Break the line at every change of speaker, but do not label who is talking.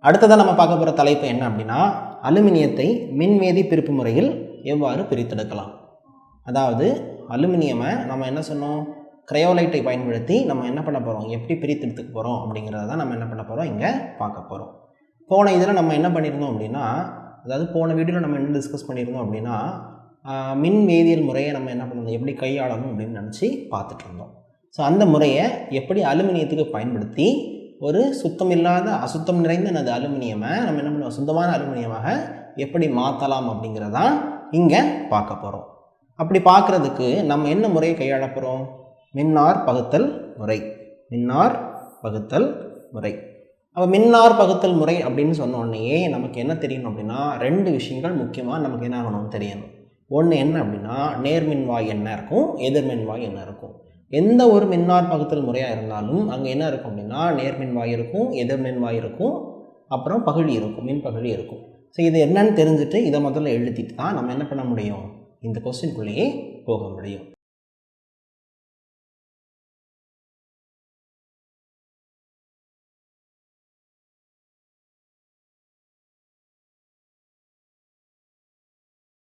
அடுத்ததாக நம்ம பார்க்க போகிற தலைப்பு என்ன அப்படின்னா, அலுமினியத்தை மின்வேதி பிரிப்பு முறையில் எவ்வாறு பிரித்தெடுக்கலாம். அதாவது அலுமினியமை நம்ம என்ன சொன்னோம், கிரையோலைட்டை பயன்படுத்தி நம்ம என்ன பண்ண போகிறோம், எப்படி பிரித்தெடுத்துக்க போகிறோம் அப்படிங்கிறத தான் நம்ம என்ன பண்ண போகிறோம், இங்கே பார்க்க போகிறோம். போன இதில் நம்ம என்ன பண்ணியிருந்தோம் அப்படின்னா, அதாவது போன வீடியோவில் நம்ம என்ன டிஸ்கஸ் பண்ணியிருந்தோம் அப்படின்னா, மின் வேதியியல் முறையை நம்ம என்ன பண்ணணும், எப்படி கையாளணும் அப்படின்னு நினச்சி பார்த்துட்டு இருந்தோம். ஸோ அந்த முறையை எப்படி அலுமினியத்துக்கு பயன்படுத்தி ஒரு சுத்தமில்லாத அசுத்தம் நிறைந்த அந்த அலுமினியமை நம்ம என்ன பண்ணுவோம், சுத்தமான அலுமினியமாக எப்படி மாற்றலாம் அப்படிங்கிறதான் இங்கே பார்க்க போகிறோம். அப்படி பார்க்குறதுக்கு நம்ம என்ன முறையை கையாள போகிறோம், மின்னார் பகுத்தல் முறை. மின்னார் பகுத்தல் முறை. அப்போ மின்னார் பகுத்தல் முறை அப்படின்னு சொன்ன உடனே நமக்கு என்ன தெரியணும் அப்படின்னா, 2 விஷயங்கள் முக்கியமாக நமக்கு என்ன ஆகணும்னு தெரியணும். ஒன்று என்ன அப்படின்னா, நேர்மின்வாய் என்ன இருக்கும், எதிர்மின்வாய் என்ன இருக்கும். எந்த ஒரு மின்னார் பகுத்தல் முறையாக இருந்தாலும் அங்கே என்ன இருக்கும் அப்படின்னா, நேர்மின்வாய் இருக்கும், எதிர்மின்வாய் இருக்கும், அப்புறம் பகுதி இருக்கும், மின் பகுதி இருக்கும். ஸோ இது என்னன்னு தெரிஞ்சுட்டு இதை முதல்ல எழுதிட்டு தான் நம்ம என்ன பண்ண முடியும், இந்த கொஸ்டின்குள்ளேயே போக முடியும்.